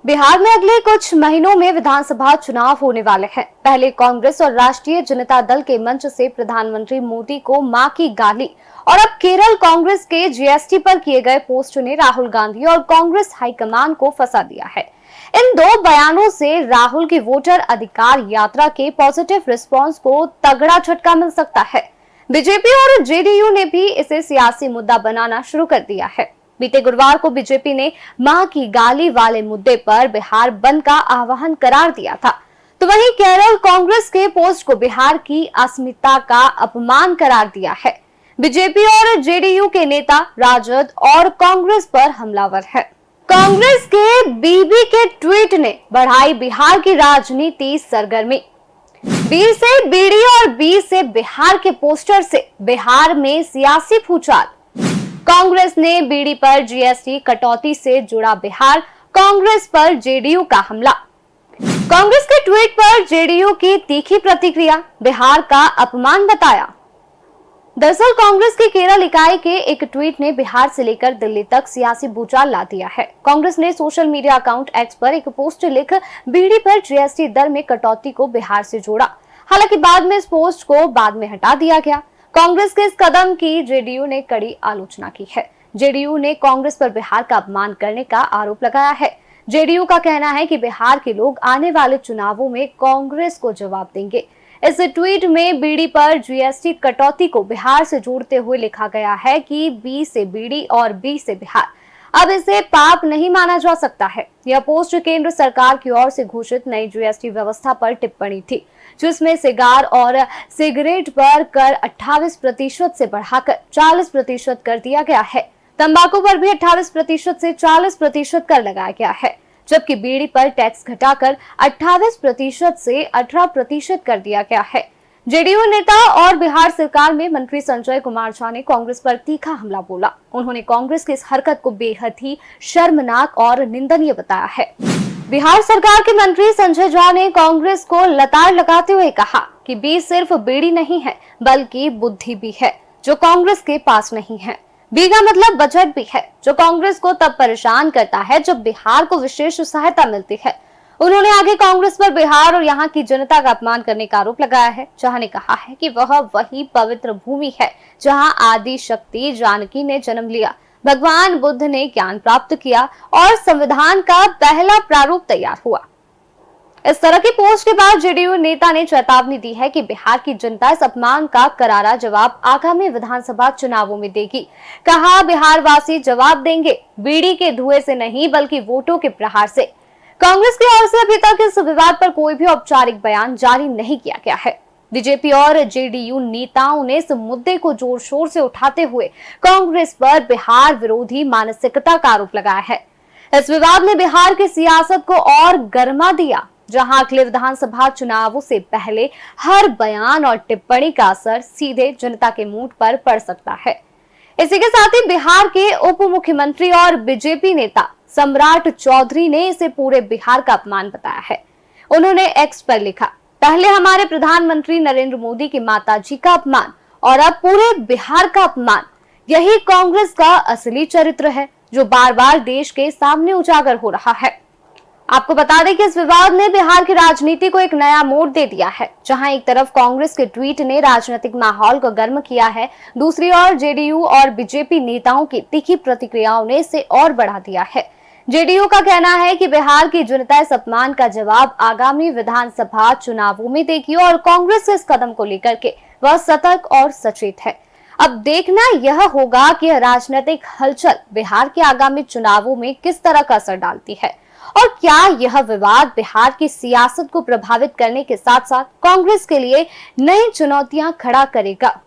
बिहार में अगले कुछ महीनों में विधानसभा चुनाव होने वाले हैं। पहले कांग्रेस और राष्ट्रीय जनता दल के मंच से प्रधानमंत्री मोदी को मां की गाली और अब केरल कांग्रेस के जीएसटी पर किए गए पोस्ट ने राहुल गांधी और कांग्रेस हाईकमान को फंसा दिया है। इन दो बयानों से राहुल की वोटर अधिकार यात्रा के पॉजिटिव रिस्पांस को तगड़ा झटका मिल सकता है। बीजेपी और जेडीयू ने भी इसे सियासी मुद्दा बनाना शुरू कर दिया है। बीते गुरुवार को बीजेपी ने मां की गाली वाले मुद्दे पर बिहार बंद का आह्वान करार दिया था, तो वहीं केरल कांग्रेस के पोस्ट को बिहार की अस्मिता का अपमान करार दिया है। बीजेपी और जेडीयू के नेता राजद और कांग्रेस पर हमलावर है। कांग्रेस के बीबी के ट्वीट ने बढ़ाई बिहार की राजनीति सरगर्मी। बी से बीडी और बी से बिहार के पोस्टर से बिहार में सियासी भूचाल। कांग्रेस ने बीडी पर जीएसटी कटौती से जुड़ा बिहार कांग्रेस पर जेडीयू का हमला। कांग्रेस के ट्वीट पर जेडीयू की तीखी प्रतिक्रिया, बिहार का अपमान बताया। दरअसल कांग्रेस की केरल इकाई के एक ट्वीट ने बिहार से लेकर दिल्ली तक सियासी भूचाल ला दिया है। कांग्रेस ने सोशल मीडिया अकाउंट एक्स पर एक पोस्ट लिख बीडी पर जीएसटी दर में कटौती को बिहार से जोड़ा। हालांकि बाद में इस पोस्ट को बाद में हटा दिया गया। कांग्रेस के इस कदम की जेडीयू ने कड़ी आलोचना की है। जेडीयू ने कांग्रेस पर बिहार का अपमान करने का आरोप लगाया है। जेडीयू का कहना है कि बिहार के लोग आने वाले चुनावों में कांग्रेस को जवाब देंगे। इस ट्वीट में बीडी पर जीएसटी कटौती को बिहार से जोड़ते हुए लिखा गया है कि बी से बीडी और बी से बिहार। अब इसे पाप नहीं माना जा सकता है। यह पोस्ट केंद्र सरकार की ओर से घोषित नई जीएसटी व्यवस्था पर टिप्पणी थी, जिसमें सिगार और सिगरेट पर कर 28% से बढ़ाकर 40% कर दिया गया है। तंबाकू पर भी 28% से 40% कर लगाया गया है, जबकि बीड़ी पर टैक्स घटाकर 28% से 18% कर दिया गया है। जेडीयू नेता और बिहार सरकार में मंत्री संजय कुमार झा ने कांग्रेस पर तीखा हमला बोला। उन्होंने कांग्रेस की इस हरकत को बेहद ही शर्मनाक और निंदनीय बताया है। बिहार सरकार के मंत्री संजय झा ने कांग्रेस को लताड़ लगाते हुए कहा कि बी सिर्फ बीड़ी नहीं है, बल्कि बुद्धि भी है, जो कांग्रेस के पास नहीं है। बी का मतलब बजट भी है, जो कांग्रेस को तब परेशान करता है जब बिहार को विशेष सहायता मिलती है। उन्होंने आगे कांग्रेस पर बिहार और यहाँ की जनता का अपमान करने का आरोप लगाया है। झा ने कहा है कि वह वही पवित्र भूमि है जहाँ आदि शक्ति जानकी ने जन्म लिया, भगवान बुद्ध ने ज्ञान प्राप्त किया और संविधान का पहला प्रारूप तैयार हुआ। इस तरह की पोस्ट के बाद जेडीयू नेता ने चेतावनी दी है कि बिहार की जनता इस अपमान का करारा जवाब आगामी विधानसभा चुनावों में देगी। कहा, बिहार वासी जवाब देंगे, बीड़ी के धुएं से नहीं बल्कि वोटों के प्रहार से। कांग्रेस की ओर से अभी तक इस विवाद पर कोई भी औपचारिक बयान जारी नहीं किया गया है। बीजेपी और जेडीयू नेताओं ने इस मुद्दे को जोर शोर से उठाते हुए कांग्रेस पर बिहार विरोधी मानसिकता का आरोप लगाया है। इस विवाद ने बिहार की सियासत को और गर्मा दिया, जहां अगले विधानसभा चुनावों से पहले हर बयान और टिप्पणी का असर सीधे जनता के मूड पर पड़ सकता है। इसी के साथ ही बिहार के उप मुख्यमंत्री और बीजेपी नेता सम्राट चौधरी ने इसे पूरे बिहार का अपमान बताया है। उन्होंने एक्स पर लिखा, पहले हमारे प्रधानमंत्री नरेंद्र मोदी की माताजी का अपमान और अब पूरे बिहार का अपमान। यही कांग्रेस का असली चरित्र है, जो बार बार देश के सामने उजागर हो रहा है। आपको बता दें कि इस विवाद ने बिहार की राजनीति को एक नया मोड़ दे दिया है, जहां एक तरफ कांग्रेस के ट्वीट ने राजनीतिक माहौल को गर्म किया है, दूसरी ओर जेडीयू और बीजेपी नेताओं की तीखी प्रतिक्रियाओं ने इसे और बढ़ा दिया है। जेडीयू का कहना है कि बिहार की जनता इस अपमान का जवाब आगामी विधानसभा चुनावों में देगी और कांग्रेस के इस कदम को लेकर के वह सतर्क और सचेत है। अब देखना यह होगा कि राजनीतिक हलचल बिहार के आगामी चुनावों में किस तरह का असर डालती है और क्या यह विवाद बिहार की सियासत को प्रभावित करने के साथ साथ कांग्रेस के लिए नई चुनौतियां खड़ा करेगा।